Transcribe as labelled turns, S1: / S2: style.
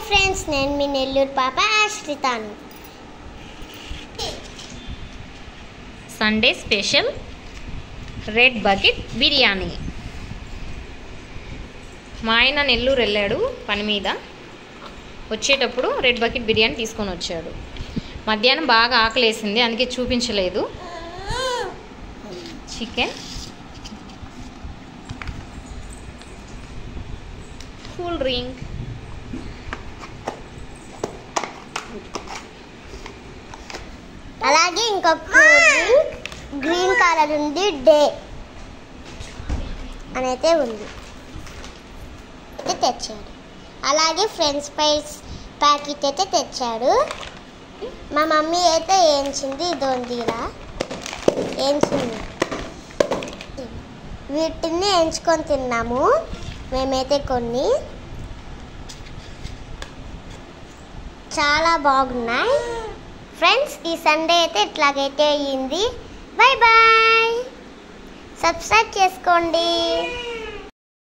S1: Friends, నేను మీ నెల్లూరు పాప ఆశ్రితాను.
S2: Sunday special red bucket biryani. మా ఆయన నెల్లూరు వెళ్ళాడు పని మీద. వచ్చేటప్పుడు రెడ్ బకెట్ బిర్యానీ తీసుకొని వచ్చాడు. మధ్యాహ్నం బాగా ఆకలేసింది, అందుకే చూపించలేదు. చికెన్, కూల్ డ్రింక్,
S1: అలాగే ఇంకొక గ్రీన్ కలర్ ఉంది, డే అని అయితే ఉంది, తెచ్చాడు. అలాగే ఫ్రెంచ్ ఫ్రైస్ ప్యాకెట్ అయితే తెచ్చాడు. మా మమ్మీ అయితే ఏంచింది, ఇదోంది ఇలా ఏంచింది. వీటిని ఎంచుకొని తిన్నాము మేమైతే కొన్ని. చాలా బాగున్నాయి ఫ్రెండ్స్. ఈ సండే అయితే ఇట్లాగైతే అయ్యింది. Bye bye. సబ్స్క్రైబ్ చేసుకోండి.